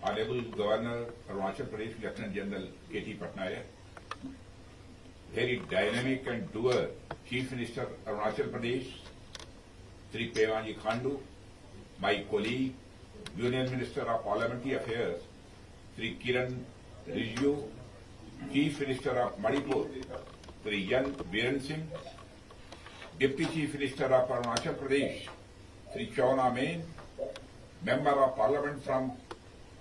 Honorable Governor, Arunachal Pradesh Lieutenant General K.T. Patnaik, very dynamic and doer Chief Minister Arunachal Pradesh, Sri Pema Khandu, my colleague, Union Minister of Parliamentary Affairs, Sri Kiran Rijiju, Chief Minister of Manipur, Sri Yan Biren Singh, Deputy Chief Minister of Arunachal Pradesh, Sri Chauna Main, Member of Parliament from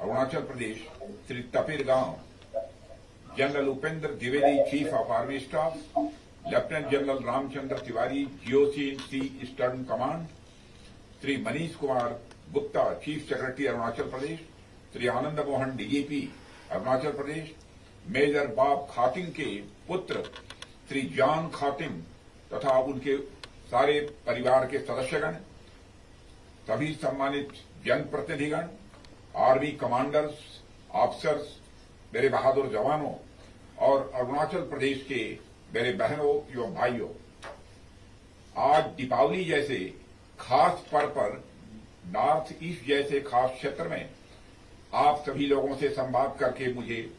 Arunachal Pradesh, Sri Tapir Gaon, General Upendra Dwivedi, Chief of Army Staff, Lieutenant General Ramchandra Tiwari, GOC in Sea Eastern Command, Sri Manish Kumar Gupta, Chief Secretary Arunachal Pradesh, Sri Anand Mohan DGP Arunachal Pradesh, major Bob Khathing के पुत्र श्री जान खातिंग तथा उनके सारे परिवार के सदस्यगण, सभी सम्मानित जनप्रतिनिधिगण, आर्मी कमांडर्स, ऑफिसर्स, मेरे बहादुर जवानों और अरुणाचल प्रदेश के मेरे बहनों एवं भाइयों, आज दीपावली जैसे खास पर्व पर नॉर्थ ईस्ट जैसे खास क्षेत्र में आप सभी लोगों से संवाद करके मुझे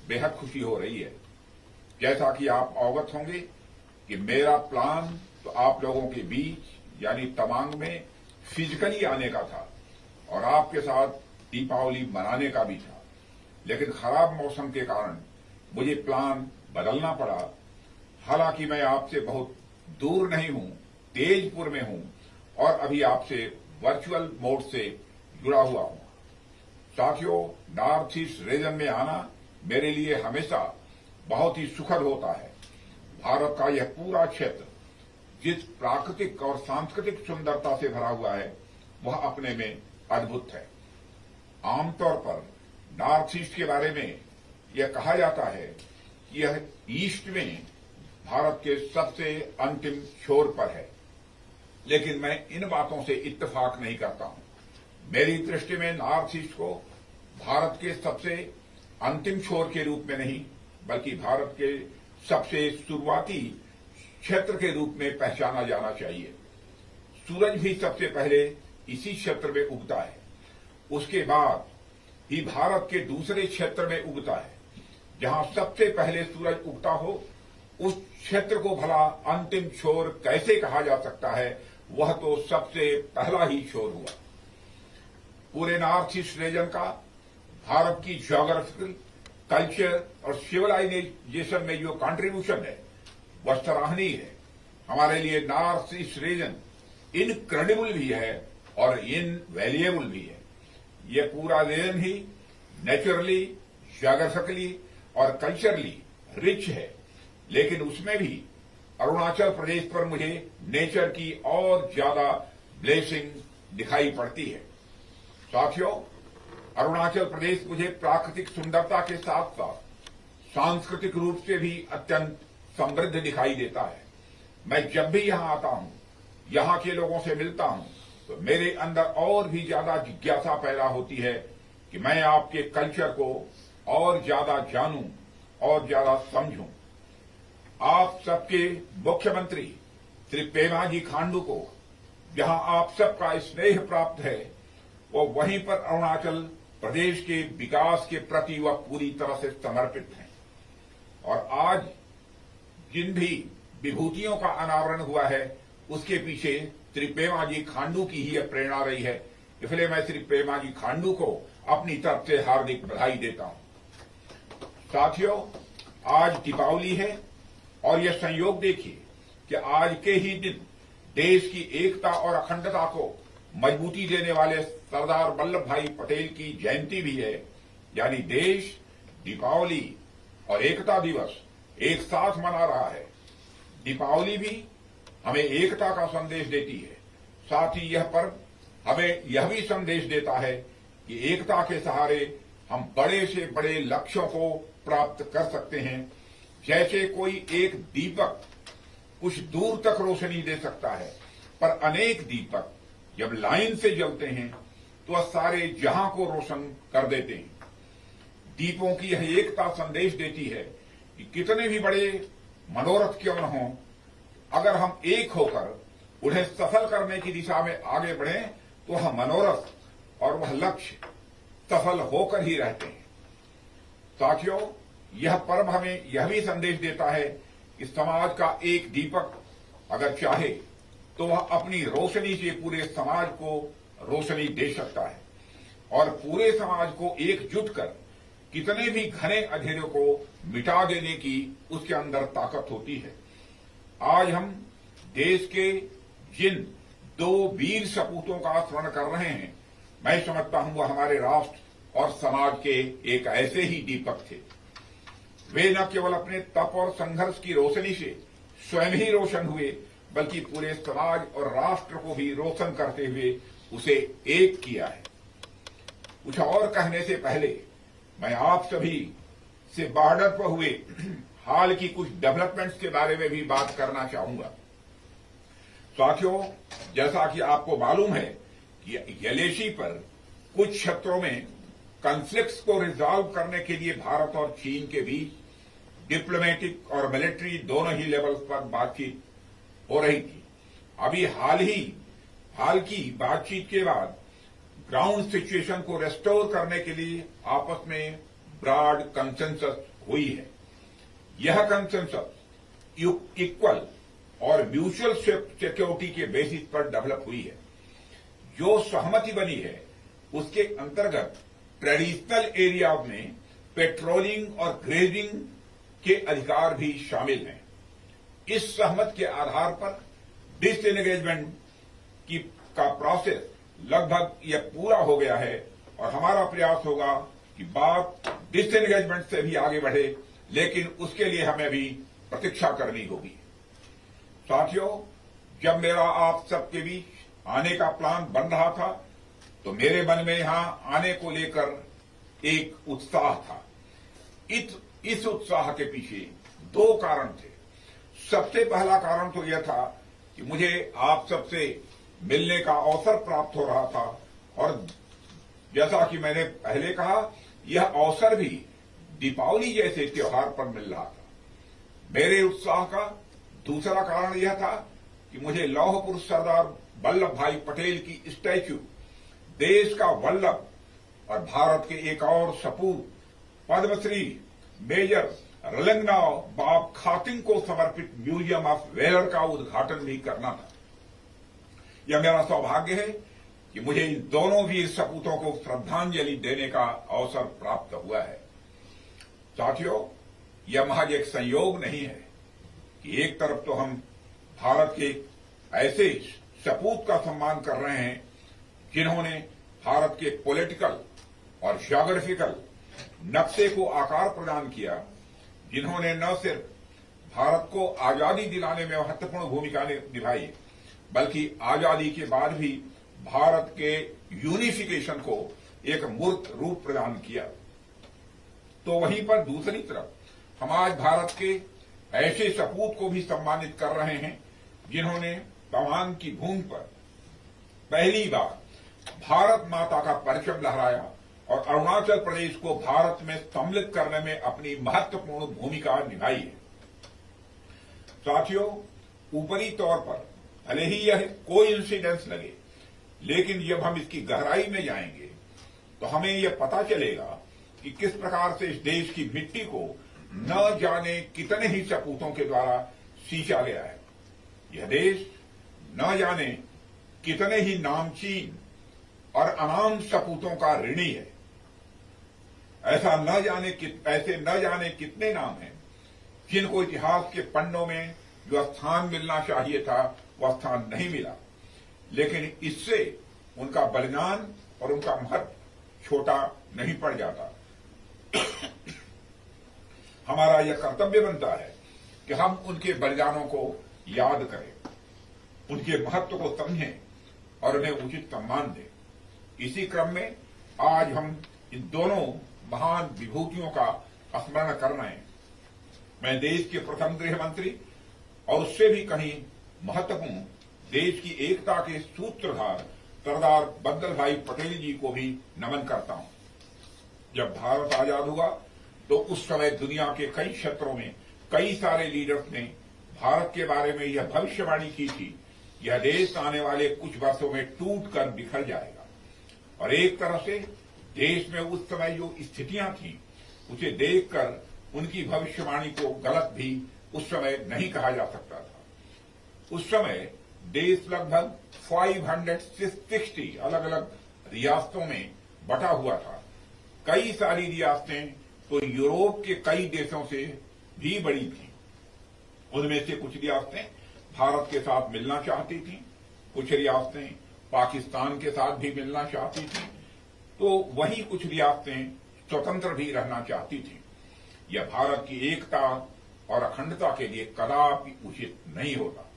बेहद खुशी हो रही है। जैसा कि आप अवगत होंगे कि मेरा प्लान तो आप लोगों के बीच यानी तवांग में फिजिकली आने का था और आपके साथ दीपावली मनाने का भी था, लेकिन खराब मौसम के कारण मुझे प्लान बदलना पड़ा। हालांकि मैं आपसे बहुत दूर नहीं हूं, तेजपुर में हूं और अभी आपसे वर्चुअल मोड से जुड़ा हुआ हूं। साथियों, नॉर्थ ईस्ट रीजन में आना मेरे लिए हमेशा बहुत ही सुखद होता है। भारत का यह पूरा क्षेत्र जिस प्राकृतिक और सांस्कृतिक सुंदरता से भरा हुआ है वह अपने में अद्भुत है। आमतौर पर नॉर्थ ईस्ट के बारे में यह कहा जाता है कि यह ईस्ट में भारत के सबसे अंतिम छोर पर है, लेकिन मैं इन बातों से इत्तेफाक नहीं करता हूं। मेरी दृष्टि में नॉर्थ ईस्ट को भारत के सबसे अंतिम छोर के रूप में नहीं बल्कि भारत के सबसे शुरुआती क्षेत्र के रूप में पहचाना जाना चाहिए। सूरज भी सबसे पहले इसी क्षेत्र में उगता है, उसके बाद ही भारत के दूसरे क्षेत्र में उगता है। जहां सबसे पहले सूरज उगता हो उस क्षेत्र को भला अंतिम छोर कैसे कहा जा सकता है? वह तो सबसे पहला ही छोर हुआ। पूरे नॉर्थ ईस्ट रीजन का भारत की ज्योग्राफिकल, कल्चर और सिविलाइजेशन में जो कंट्रीब्यूशन है वह सराहनीय है। हमारे लिए नॉर्थ ईस्ट रीजन इनक्रेडिबल भी है और इनवैल्यूएबल भी है। यह पूरा रीजन ही नेचुरली, ज्योग्राफिकली और कल्चरली रिच है, लेकिन उसमें भी अरुणाचल प्रदेश पर मुझे नेचर की और ज्यादा ब्लेसिंग दिखाई पड़ती है। साथियों, अरुणाचल प्रदेश मुझे प्राकृतिक सुंदरता के साथ साथ सांस्कृतिक रूप से भी अत्यंत समृद्ध दिखाई देता है। मैं जब भी यहां आता हूं, यहां के लोगों से मिलता हूं, तो मेरे अंदर और भी ज्यादा जिज्ञासा पैदा होती है कि मैं आपके कल्चर को और ज्यादा जानूं और ज्यादा समझूं। आप सबके मुख्यमंत्री श्री पेमा खांडू को जहां आप सबका स्नेह प्राप्त है, वो वहीं पर अरुणाचल प्रदेश के विकास के प्रति वह पूरी तरह से समर्पित हैं। और आज जिन भी विभूतियों का अनावरण हुआ है उसके पीछे श्री पेमा खांडू की ही प्रेरणा रही है। इसलिए मैं श्री पेमा खांडू को अपनी तरफ से हार्दिक बधाई देता हूं। साथियों, आज दीपावली है और यह संयोग देखिए कि आज के ही दिन देश की एकता और अखंडता को मजबूती देने वाले सरदार वल्लभ भाई पटेल की जयंती भी है। यानी देश दीपावली और एकता दिवस एक साथ मना रहा है। दीपावली भी हमें एकता का संदेश देती है, साथ ही यह पर्व हमें यह भी संदेश देता है कि एकता के सहारे हम बड़े से बड़े लक्ष्यों को प्राप्त कर सकते हैं। जैसे कोई एक दीपक कुछ दूर तक रोशनी दे सकता है, पर अनेक दीपक जब लाइन से जलते हैं तो वह सारे जहां को रोशन कर देते हैं। दीपों की यह एकता संदेश देती है कि कितने भी बड़े मनोरथ क्यों न हों, अगर हम एक होकर उन्हें सफल करने की दिशा में आगे बढ़ें तो वह मनोरथ और वह लक्ष्य सफल होकर ही रहते हैं। साथियों, यह पर्व हमें यह भी संदेश देता है कि समाज का एक दीपक अगर चाहे तो वह अपनी रोशनी से पूरे समाज को रोशनी दे सकता है और पूरे समाज को एकजुट कर कितने भी घने अंधेरे को मिटा देने की उसके अंदर ताकत होती है। आज हम देश के जिन 2 वीर सपूतों का स्मरण कर रहे हैं, मैं समझता हूं वह हमारे राष्ट्र और समाज के एक ऐसे ही दीपक थे। वे न केवल अपने तप और संघर्ष की रोशनी से स्वयं ही रोशन हुए, बल्कि पूरे समाज और राष्ट्र को भी रोशन करते हुए उसे एक किया है। कुछ और कहने से पहले मैं आप सभी से बॉर्डर पर हुए हाल की कुछ डेवलपमेंट्स के बारे में भी बात करना चाहूंगा। साथियों, जैसा कि आपको मालूम है कि एलएसी पर कुछ क्षेत्रों में कॉन्फ्लिक्ट्स को रिजॉल्व करने के लिए भारत और चीन के बीच डिप्लोमेटिक और मिलिट्री दोनों ही लेवल्स पर बातचीत हो रही थी। अभी हाल की बातचीत के बाद ग्राउंड सिचुएशन को रेस्टोर करने के लिए आपस में ब्रॉड कंसेंसस हुई है। यह कंसेंसस इक्वल और म्यूचुअल सिक्योरिटी के बेसिस पर डेवलप हुई है। जो सहमति बनी है उसके अंतर्गत ट्रेडिशनल एरिया में पेट्रोलिंग और ग्रेजिंग के अधिकार भी शामिल हैं। इस सहमति के आधार पर डिसएंगेजमेंट का प्रोसेस लगभग यह पूरा हो गया है और हमारा प्रयास होगा कि बात डिसएंगेजमेंट से भी आगे बढ़े, लेकिन उसके लिए हमें भी प्रतीक्षा करनी होगी। साथियों, जब मेरा आप सबके बीच आने का प्लान बन रहा था तो मेरे मन में यहां आने को लेकर एक उत्साह था। इस उत्साह के पीछे 2 कारण थे। सबसे पहला कारण तो यह था कि मुझे आप सबसे मिलने का अवसर प्राप्त हो रहा था और जैसा कि मैंने पहले कहा, यह अवसर भी दीपावली जैसे त्योहार पर मिल रहा था। मेरे उत्साह का दूसरा कारण यह था कि मुझे लौह पुरुष सरदार वल्लभ भाई पटेल की स्टैच्यू, देश का वल्लभ और भारत के एक और सपूत पद्मश्री मेजर रलंगनाव बाप खातिंग को समर्पित म्यूजियम ऑफ वेलर का उद्घाटन भी करना था। यह मेरा सौभाग्य है कि मुझे इन दोनों वीर सपूतों को श्रद्धांजलि देने का अवसर प्राप्त हुआ है। साथियों, यह महज एक संयोग नहीं है कि एक तरफ तो हम भारत के ऐसे सपूत का सम्मान कर रहे हैं जिन्होंने भारत के पॉलिटिकल और ज्योग्राफिकल नक्शे को आकार प्रदान किया, जिन्होंने न सिर्फ भारत को आजादी दिलाने में महत्वपूर्ण भूमिका निभाई, बल्कि आजादी के बाद भी भारत के यूनिफिकेशन को एक मूर्त रूप प्रदान किया। तो वहीं पर दूसरी तरफ हम आज भारत के ऐसे सपूत को भी सम्मानित कर रहे हैं जिन्होंने तवांग की भूमि पर पहली बार भारत माता का परचम लहराया और अरुणाचल प्रदेश को भारत में सम्मिलित करने में अपनी महत्वपूर्ण भूमिका निभाई है। साथियों, ऊपरी तौर पर भले ही यह कोई इंसिडेंस लगे, लेकिन जब हम इसकी गहराई में जाएंगे तो हमें यह पता चलेगा कि किस प्रकार से इस देश की मिट्टी को न जाने कितने ही सपूतों के द्वारा सींचा गया है। यह देश न जाने कितने ही नामचीन और अनाम सपूतों का ऋणी है। ऐसे न जाने कितने नाम हैं जिनको इतिहास के पन्नों में जो स्थान मिलना चाहिए था वह स्थान नहीं मिला, लेकिन इससे उनका बलिदान और उनका महत्व छोटा नहीं पड़ जाता। हमारा यह कर्तव्य बनता है कि हम उनके बलिदानों को याद करें, उनके महत्व को समझें और उन्हें उचित सम्मान दें। इसी क्रम में आज हम इन दोनों महान विभूतियों का स्मरण कर रहे हैं। मैं देश के प्रथम गृह मंत्री और उससे भी कहीं महत्वपूर्ण देश की एकता के सूत्रधार सरदार वल्लभ भाई पटेल जी को भी नमन करता हूं। जब भारत आजाद हुआ तो उस समय दुनिया के कई क्षेत्रों में कई सारे लीडर्स ने भारत के बारे में यह भविष्यवाणी की थी, यह देश आने वाले कुछ वर्षों में टूट कर बिखर जाएगा। और एक तरह से देश में उस समय जो स्थितियां थी उसे देखकर उनकी भविष्यवाणी को गलत भी उस समय नहीं कहा जा सकता था। उस समय देश लगभग 560 अलग अलग रियासतों में बटा हुआ था। कई सारी रियासतें तो यूरोप के कई देशों से भी बड़ी थी। उनमें से कुछ रियासतें भारत के साथ मिलना चाहती थीं, कुछ रियासतें पाकिस्तान के साथ भी मिलना चाहती थीं, तो वही कुछ रियासतें स्वतंत्र भी रहना चाहती थीं। यह भारत की एकता और अखंडता के लिए कदापि उचित नहीं होता।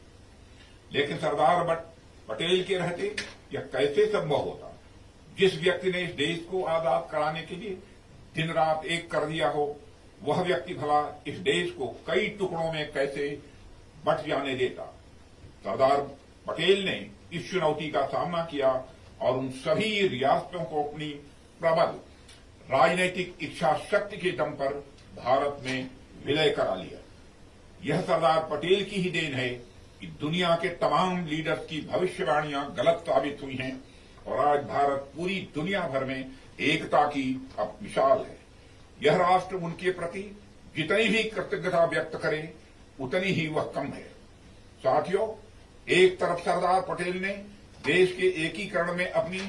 लेकिन सरदार पटेल के रहते यह कैसे संभव होता? जिस व्यक्ति ने इस देश को आजाद कराने के लिए दिन रात एक कर दिया हो, वह व्यक्ति भला इस देश को कई टुकड़ों में कैसे बंट जाने देता? सरदार पटेल ने इस चुनौती का सामना किया और उन सभी रियासतों को अपनी प्रबल राजनीतिक इच्छा शक्ति के दम पर भारत में विलय करा लिया। यह सरदार पटेल की ही देन है कि दुनिया के तमाम लीडर्स की भविष्यवाणियां गलत साबित हुई हैं और आज भारत पूरी दुनिया भर में एकता की अब मिसाल है। यह राष्ट्र उनके प्रति जितनी भी कृतज्ञता व्यक्त करे उतनी ही वह कम है। साथियों, एक तरफ सरदार पटेल ने देश के एकीकरण में अपनी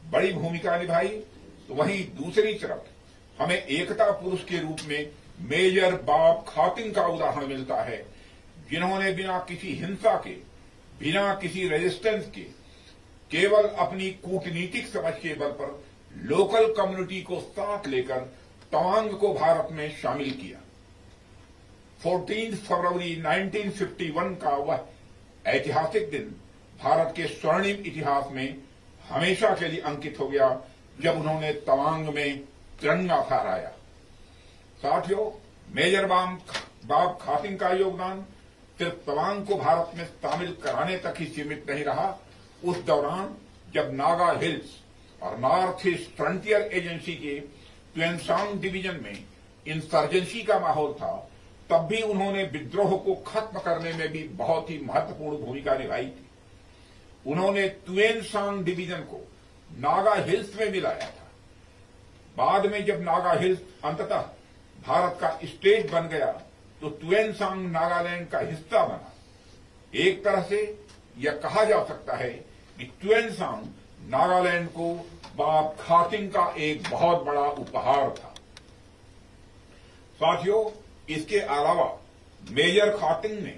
बड़ी भूमिका निभाई, तो वहीं दूसरी तरफ हमें एकता पुरुष के रूप में मेजर बाब खातिन का उदाहरण मिलता है, जिन्होंने बिना किसी हिंसा के, बिना किसी रेजिस्टेंस के, केवल अपनी कूटनीतिक समझ के बल पर लोकल कम्युनिटी को साथ लेकर तवांग को भारत में शामिल किया। 14 फरवरी 1951 का वह ऐतिहासिक दिन भारत के स्वर्णिम इतिहास में हमेशा के लिए अंकित हो गया, जब उन्होंने तवांग में तिरंगा फहराया। साथियों, मेजर बाब खातिन का योगदान सिर्फ तवांग को भारत में शामिल कराने तक ही सीमित नहीं रहा। उस दौरान जब नागा हिल्स और नॉर्थ ईस्ट फ्रंटियर एजेंसी के ट्वेनसांग डिवीजन में इंसर्जेंसी का माहौल था, तब भी उन्होंने विद्रोह को खत्म करने में भी बहुत ही महत्वपूर्ण भूमिका निभाई थी। उन्होंने ट्वेनसांग डिवीजन को नागा हिल्स में मिलाया था। बाद में जब नागा हिल्स अंततः भारत का स्टेट बन गया, तो ट्वेनसांग नागालैंड का हिस्सा बना। एक तरह से यह कहा जा सकता है कि ट्वेनसांग नागालैंड को बाब खातिन का एक बहुत बड़ा उपहार था। साथियों, इसके अलावा मेजर खातिन ने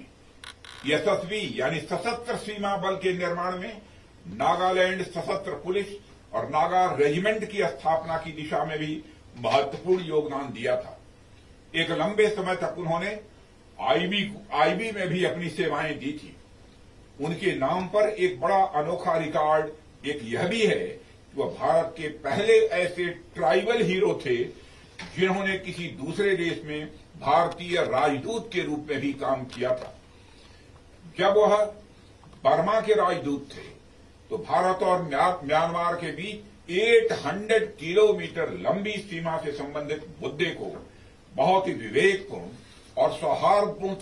यशस्वी यानी सशस्त्र सीमा बल के निर्माण में नागालैंड सशस्त्र पुलिस और नागा रेजिमेंट की स्थापना की दिशा में भी महत्वपूर्ण योगदान दिया था। एक लंबे समय तक उन्होंने आईबी में भी अपनी सेवाएं दी थी। उनके नाम पर एक बड़ा अनोखा रिकॉर्ड एक यह भी है कि वह भारत के पहले ऐसे ट्राइबल हीरो थे जिन्होंने किसी दूसरे देश में भारतीय राजदूत के रूप में भी काम किया था। जब वह बर्मा के राजदूत थे, तो भारत और म्यांमार के बीच 800 किलोमीटर लंबी सीमा से संबंधित मुद्दे को बहुत ही विवेकपूर्ण और सौहार्दपूर्ण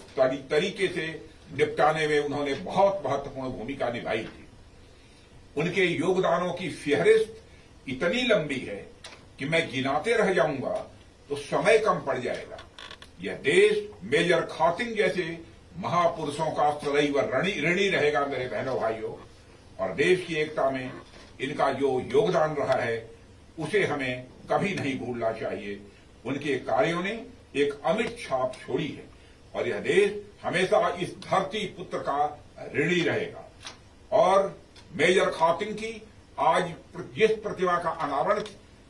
तरीके से निपटाने में उन्होंने बहुत महत्वपूर्ण भूमिका निभाई थी। उनके योगदानों की फेहरिस्त इतनी लंबी है कि मैं गिनाते रह जाऊंगा तो समय कम पड़ जाएगा। यह देश मेजर खातिन जैसे महापुरुषों का सदैव ऋणी रहेगा मेरे बहनों भाइयों, और देश की एकता में इनका जो योगदान रहा है उसे हमें कभी नहीं भूलना चाहिए। उनके कार्यों ने एक अमिट छाप छोड़ी है और यह देश हमेशा इस धरती पुत्र का ऋणी रहेगा। और मेजर खातिन की आज जिस प्रतिमा का अनावरण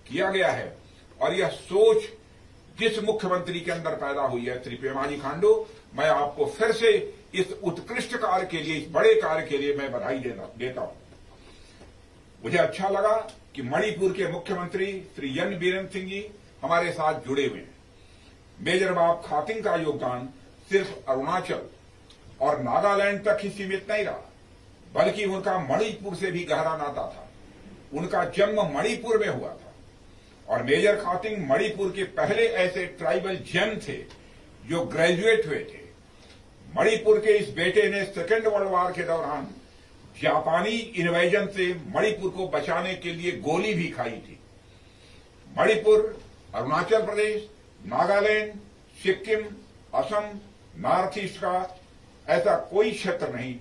किया गया है और यह सोच जिस मुख्यमंत्री के अंदर पैदा हुई है, श्री पेमाजी खांडू, मैं आपको फिर से इस उत्कृष्ट कार्य के लिए, इस बड़े कार्य के लिए मैं बधाई देता हूं। मुझे अच्छा लगा कि मणिपुर के मुख्यमंत्री श्री एन बीरेन सिंह जी हमारे साथ जुड़े हुए हैं। मेजर बाब खातिन का योगदान सिर्फ अरुणाचल और नागालैंड तक ही सीमित नहीं रहा, बल्कि उनका मणिपुर से भी गहरा नाता था। उनका जन्म मणिपुर में हुआ था और मेजर खातिन मणिपुर के पहले ऐसे ट्राइबल जेम थे जो ग्रेजुएट हुए थे। मणिपुर के इस बेटे ने सेकेंड वर्ल्ड वॉर के दौरान जापानी इन्वेजन से मणिपुर को बचाने के लिए गोली भी खाई थी। मणिपुर, अरुणाचल प्रदेश, नागालैंड, सिक्किम, असम, नॉर्थ ईस्ट का ऐसा कोई क्षेत्र नहीं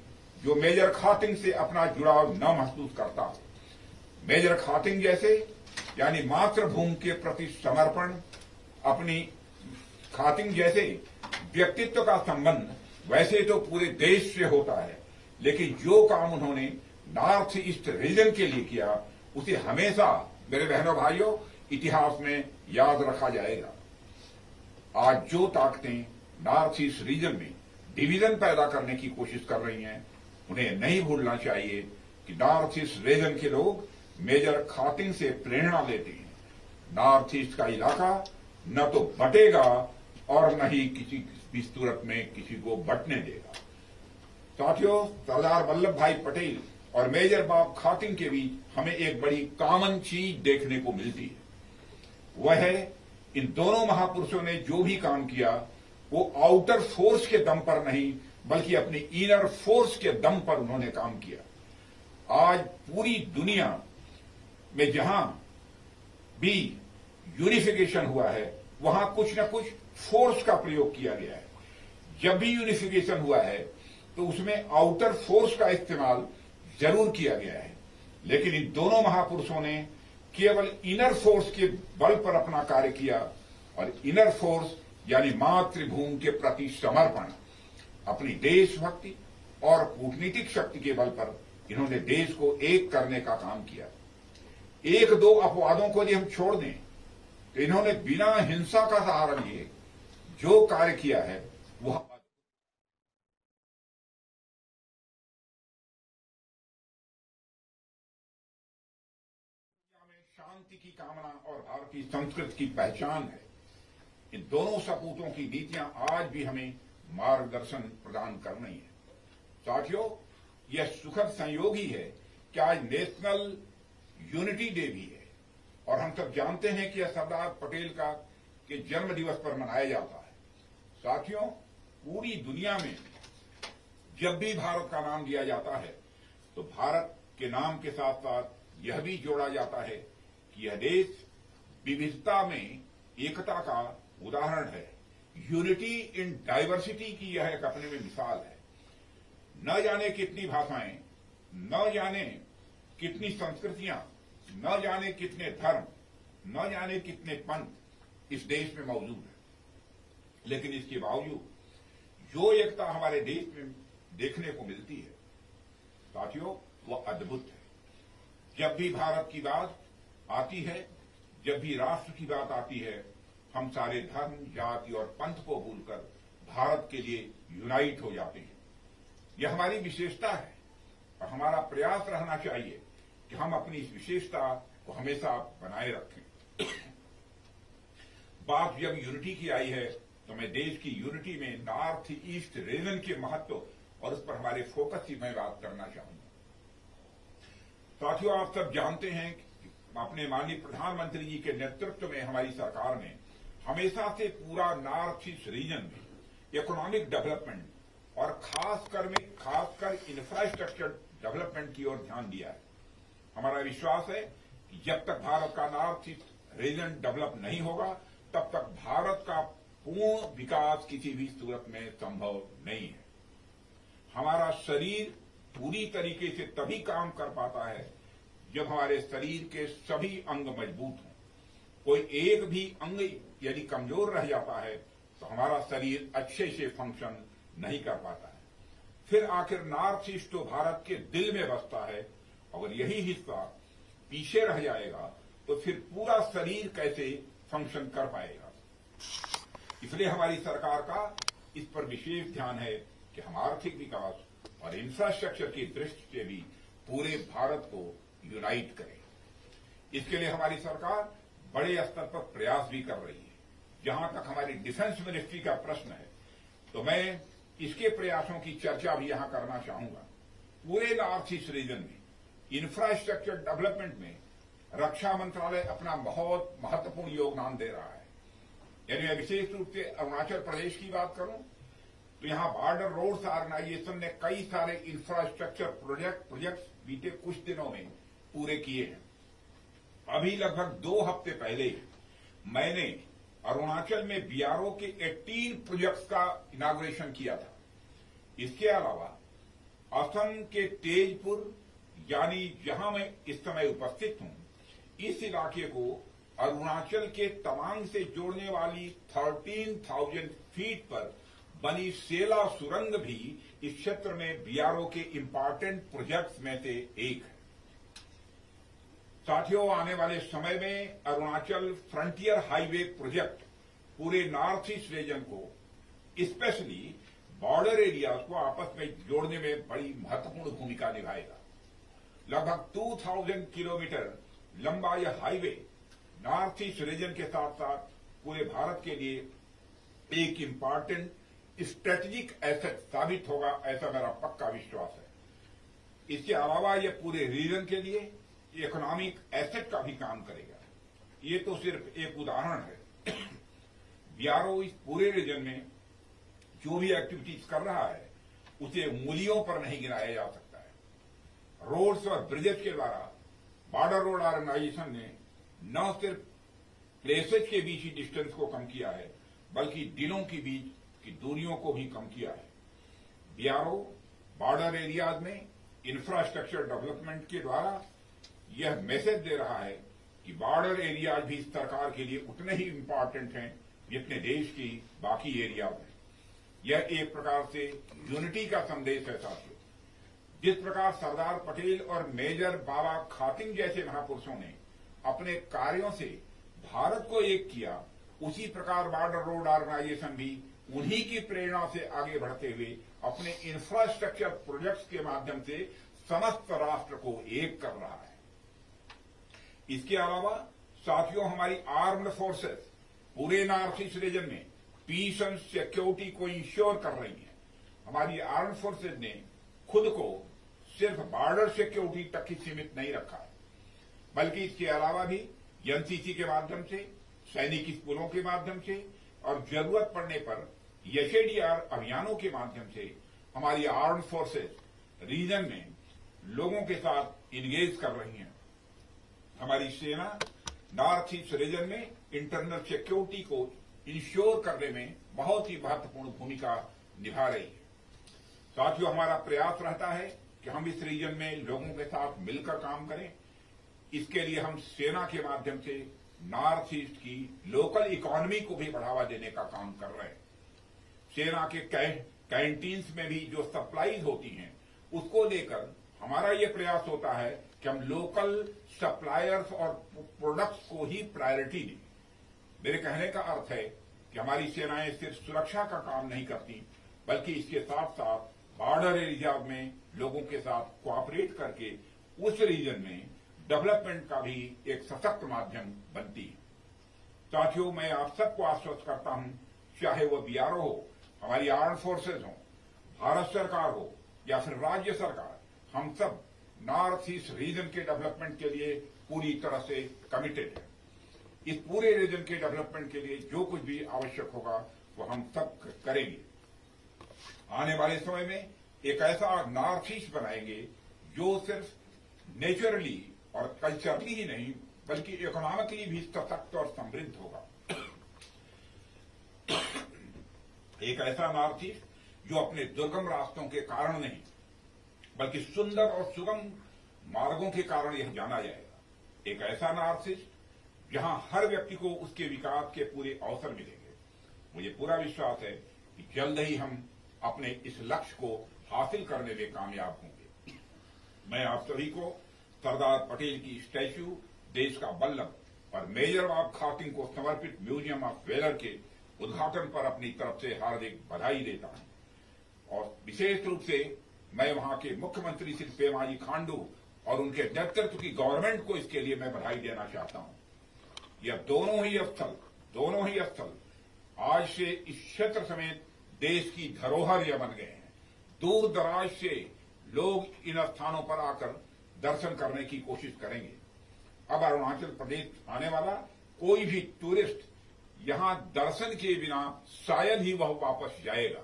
जो मेजर खातिंग से अपना जुड़ाव न महसूस करता हो। मेजर खातिंग जैसे यानी मातृभूमि के प्रति समर्पण, अपनी खातिंग जैसे व्यक्तित्व का संबंध वैसे तो पूरे देश से होता है, लेकिन जो काम उन्होंने नॉर्थ ईस्ट रीजन के लिए किया उसे हमेशा मेरे बहनों भाइयों इतिहास में याद रखा जाएगा। आज जो ताकतें नॉर्थ ईस्ट रीजन में डिवीजन पैदा करने की कोशिश कर रही हैं, उन्हें नहीं भूलना चाहिए कि नॉर्थ ईस्ट रीजन के लोग मेजर खातिंग से प्रेरणा लेते हैं। नॉर्थ ईस्ट का इलाका न तो बटेगा और न ही किसी भी सूरत में किसी को बंटने देगा। साथियों, सरदार वल्लभ भाई पटेल और मेजर बॉब खातिंग के बीच हमें एक बड़ी कॉमन चीज देखने को मिलती है। वह है इन दोनों महापुरुषों ने जो भी काम किया वो आउटर फोर्स के दम पर नहीं बल्कि अपनी इनर फोर्स के दम पर उन्होंने काम किया। आज पूरी दुनिया में जहां भी यूनिफिकेशन हुआ है वहां कुछ न कुछ फोर्स का प्रयोग किया गया है। जब भी यूनिफिकेशन हुआ है तो उसमें आउटर फोर्स का इस्तेमाल जरूर किया गया है, लेकिन इन दोनों महापुरुषों ने केवल इनर फोर्स के बल पर अपना कार्य किया और इनर फोर्स यानी मातृभूमि के प्रति समर्पण, अपनी देशभक्ति और कूटनीतिक शक्ति के बल पर इन्होंने देश को एक करने का काम किया। एक दो अपवादों को यदि हम छोड़ दें तो इन्होंने बिना हिंसा का सहारा लिए जो कार्य किया है वह शांति की कामना और भारतीय संस्कृति की पहचान है। इन दोनों सपूतों की नीतियां आज भी हमें मार्गदर्शन प्रदान कर रही है। साथियों, यह सुखद संयोग ही है कि आज नेशनल यूनिटी डे भी है और हम सब जानते हैं कि यह सरदार पटेल का के जन्म दिवस पर मनाया जाता है। साथियों, पूरी दुनिया में जब भी भारत का नाम लिया जाता है तो भारत के नाम के साथ साथ यह भी जोड़ा जाता है कि यह देश विविधता में एकता का उदाहरण है। यूनिटी इन डाइवर्सिटी की यह एक अपने में मिसाल है। न जाने कितनी भाषाएं, न जाने कितनी संस्कृतियां, न जाने कितने धर्म, न जाने कितने पंथ इस देश में मौजूद है, लेकिन इसके बावजूद जो एकता हमारे देश में देखने को मिलती है साथियों, वह अद्भुत है। जब भी भारत की बात आती है, जब भी राष्ट्र की बात आती है, हम सारे धर्म, जाति और पंथ को भूलकर भारत के लिए यूनाइट हो जाते हैं। यह हमारी विशेषता है और हमारा प्रयास रहना चाहिए कि हम अपनी इस विशेषता को हमेशा बनाए रखें। बात जब यूनिटी की आई है तो मैं देश की यूनिटी में नॉर्थ ईस्ट रीजन के महत्व और उस पर हमारे फोकस की मैं बात करना चाहूंगा। साथियों, आप सब जानते हैं कि अपने माननीय प्रधानमंत्री जी के नेतृत्व में हमारी सरकार ने हमेशा से पूरा नॉर्थ ईस्ट रीजन में इकोनॉमिक डेवलपमेंट और खासकर इंफ्रास्ट्रक्चर डेवलपमेंट की ओर ध्यान दिया है। हमारा विश्वास है कि जब तक भारत का नॉर्थ ईस्ट रीजन डेवलप नहीं होगा तब तक भारत का पूर्ण विकास किसी भी सूरत में संभव नहीं है। हमारा शरीर पूरी तरीके से तभी काम कर पाता है जब हमारे शरीर के सभी अंग मजबूत हों। कोई एक भी अंग यदि कमजोर रह जाता है तो हमारा शरीर अच्छे से फंक्शन नहीं कर पाता है। फिर आखिर नॉर्थ ईस्ट तो भारत के दिल में बसता है, अगर यही हिस्सा पीछे रह जाएगा तो फिर पूरा शरीर कैसे फंक्शन कर पाएगा। इसलिए हमारी सरकार का इस पर विशेष ध्यान है कि हम आर्थिक विकास और इंफ्रास्ट्रक्चर की दृष्टि से भी पूरे भारत को यूनाइट करें। इसके लिए हमारी सरकार बड़े स्तर पर प्रयास भी कर रही है। जहां तक हमारी डिफेंस मिनिस्ट्री का प्रश्न है तो मैं इसके प्रयासों की चर्चा भी यहां करना चाहूंगा। पूरे नॉर्थ ईस्ट रीजन में इंफ्रास्ट्रक्चर डेवलपमेंट में रक्षा मंत्रालय अपना बहुत महत्वपूर्ण योगदान दे रहा है। यानी मैं विशेष रूप से अरुणाचल प्रदेश की बात करूं तो यहां बॉर्डर रोड्स ऑर्गेनाइजेशन ने कई सारे इंफ्रास्ट्रक्चर प्रोजेक्ट्स बीते कुछ दिनों में पूरे किए हैं। अभी लगभग 2 हफ्ते पहले मैंने अरुणाचल में बीआरओ के 18 प्रोजेक्ट्स का इनाग्रेशन किया था। इसके अलावा असम के तेजपुर यानी जहां मैं इस समय उपस्थित हूं, इस इलाके को अरुणाचल के तवांग से जोड़ने वाली 13,000 फीट पर बनी सेला सुरंग भी इस क्षेत्र में बीआरओ के इंपॉर्टेंट प्रोजेक्ट्स में से एक है। साथियों, आने वाले समय में अरुणाचल फ्रंटियर हाईवे प्रोजेक्ट पूरे नॉर्थ ईस्ट रीजन को, स्पेशली बॉर्डर एरियाज को आपस में जोड़ने में बड़ी महत्वपूर्ण भूमिका निभाएगा। लगभग 2000 किलोमीटर लंबा यह हाईवे नॉर्थ ईस्ट रीजन के साथ साथ पूरे भारत के लिए एक इंपॉर्टेंट स्ट्रेटेजिक एसेट साबित होगा, ऐसा मेरा पक्का विश्वास है। इसके अलावा यह पूरे रीजन के लिए इकोनॉमिक एसेट का भी काम करेगा। ये तो सिर्फ एक उदाहरण है। बीआरओ इस पूरे रीजन में जो भी एक्टिविटीज कर रहा है उसे मूल्यों पर नहीं गिनाया जा सकता है। रोड्स और ब्रिजेस के द्वारा बॉर्डर रोड ऑर्गेनाइजेशन ने न सिर्फ प्लेसेज के बीच ही डिस्टेंस को कम किया है, बल्कि दिनों के बीच की दूरियों को भी कम किया है। बीआरओ बॉर्डर एरियाज में इंफ्रास्ट्रक्चर डेवलपमेंट के द्वारा यह मैसेज दे रहा है कि बॉर्डर एरियाज भी सरकार के लिए उतने ही इंपॉर्टेंट हैं जितने देश की बाकी एरियाज हैं। यह एक प्रकार से यूनिटी का संदेश है साथियों। जिस प्रकार सरदार पटेल और मेजर बाबा खातिंग जैसे महापुरुषों ने अपने कार्यों से भारत को एक किया, उसी प्रकार बॉर्डर रोड ऑर्गेनाइजेशन भी उन्हीं की प्रेरणा से आगे बढ़ते हुए अपने इंफ्रास्ट्रक्चर प्रोजेक्ट्स के माध्यम से समस्त राष्ट्र को एक कर रहा है। इसके अलावा साथियों, हमारी आर्म्ड फोर्सेस पूरे नॉर्थ ईस्ट रीजन में पीस एंड सिक्योरिटी को इंश्योर कर रही है। हमारी आर्म्ड फोर्सेज ने खुद को सिर्फ बॉर्डर सिक्योरिटी तक ही सीमित नहीं रखा है, बल्कि इसके अलावा भी एनसीसी के माध्यम से, सैनिक स्कूलों के माध्यम से और जरूरत पड़ने पर एसएडीआर अभियानों के माध्यम से हमारी आर्म्ड फोर्सेज रीजन में लोगों के साथ इंगेज कर रही हैं। हमारी सेना नॉर्थ ईस्ट रीजन में इंटरनल सिक्योरिटी को इंश्योर करने में बहुत ही महत्वपूर्ण भूमिका निभा रही है। साथियों, हमारा प्रयास रहता है कि हम इस रीजन में लोगों के साथ मिलकर काम करें। इसके लिए हम सेना के माध्यम से नॉर्थ ईस्ट की लोकल इकोनॉमी को भी बढ़ावा देने का काम कर रहे हैं। सेना के कैंटीन्स में भी जो सप्लाईज होती हैं, उसको लेकर हमारा ये प्रयास होता है कि हम लोकल सप्लायर्स और प्रोडक्ट्स को ही प्रायोरिटी दें। मेरे कहने का अर्थ है कि हमारी सेनाएं सिर्फ सुरक्षा का काम नहीं करती, बल्कि इसके साथ साथ बॉर्डर एरिया में लोगों के साथ कोऑपरेट करके उस रीजन में डेवलपमेंट का भी एक सशक्त माध्यम बनती है। साथियों, मैं आप सबको आश्वस्त करता हूं, चाहे वो बीआरओ हो, हमारी आर्म्ड फोर्सेज हो, भारत सरकार हो या फिर राज्य सरकार, हम सब नॉर्थ ईस्ट रीजन के डेवलपमेंट के लिए पूरी तरह से कमिटेड है। इस पूरे रीजन के डेवलपमेंट के लिए जो कुछ भी आवश्यक होगा वो हम सब करेंगे। आने वाले समय में एक ऐसा नॉर्थ ईस्ट बनाएंगे जो सिर्फ नेचुरली और कल्चरली ही नहीं, बल्कि इकोनॉमिकली भी सशक्त और समृद्ध होगा। एक ऐसा नॉर्थ ईस्ट जो अपने दुर्गम रास्तों के कारण नहीं, बल्कि सुंदर और सुगम मार्गों के कारण यह जाना जाएगा। एक ऐसा नॉर्थ ईस्ट जहां हर व्यक्ति को उसके विकास के पूरे अवसर मिलेंगे। मुझे पूरा विश्वास है कि जल्द ही हम अपने इस लक्ष्य को हासिल करने में कामयाब होंगे। मैं आप सभी को सरदार पटेल की स्टैच्यू, देश का बल्लभ और मेजर बाबा खातिंग को समर्पित म्यूजियम ऑफ वेलर के उद्घाटन पर अपनी तरफ से हार्दिक बधाई देता हूं। और विशेष रूप से मैं वहां के मुख्यमंत्री श्री पेमा खांडू और उनके नेतृत्व की गवर्नमेंट को इसके लिए मैं बधाई देना चाहता हूं। यह दोनों ही स्थल आज से इस क्षेत्र समेत देश की धरोहर यह बन गए हैं। दूर दराज से लोग इन स्थानों पर आकर दर्शन करने की कोशिश करेंगे। अब अरुणाचल प्रदेश आने वाला कोई भी टूरिस्ट यहां दर्शन किए बिना शायद ही वह वापस जाएगा।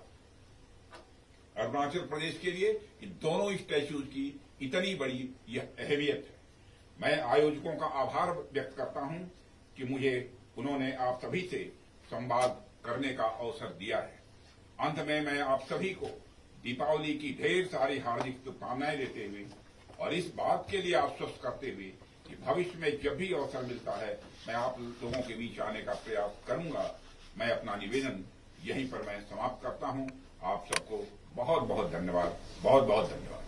अरुणाचल प्रदेश के लिए इन दोनों स्टैच्यूज की इतनी बड़ी यह अहमियत है। मैं आयोजकों का आभार व्यक्त करता हूं कि मुझे उन्होंने आप सभी से संवाद करने का अवसर दिया है। अंत में मैं आप सभी को दीपावली की ढेर सारी हार्दिक शुभकामनाएं देते हुए और इस बात के लिए आश्वस्त करते हुए कि भविष्य में जब भी अवसर मिलता है मैं आप लोगों के बीच आने का प्रयास करूंगा। मैं अपना निवेदन यहीं पर मैं समाप्त करता हूं। आप सबको बहुत बहुत धन्यवाद, बहुत बहुत धन्यवाद।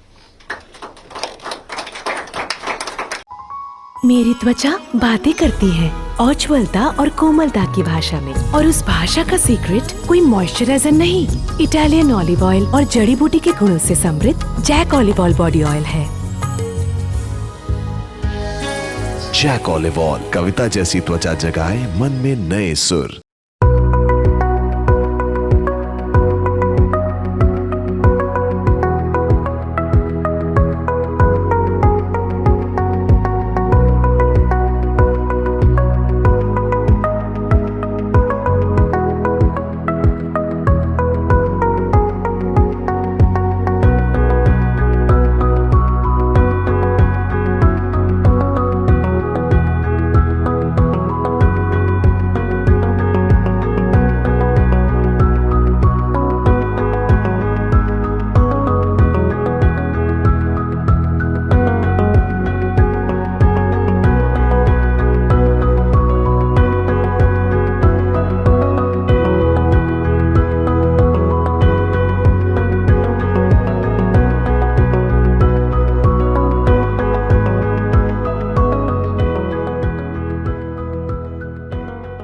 मेरी त्वचा बातें करती है उज्ज्वलता और कोमलता की भाषा में, और उस भाषा का सीक्रेट कोई मॉइस्चराइजर नहीं, इटालियन ऑलिव ऑयल और जड़ी बूटी के गुणों से समृद्ध Jack olive oil body oil है। जैक ऑलिव ऑयल, कविता जैसी त्वचा जगाए मन में नए सुर।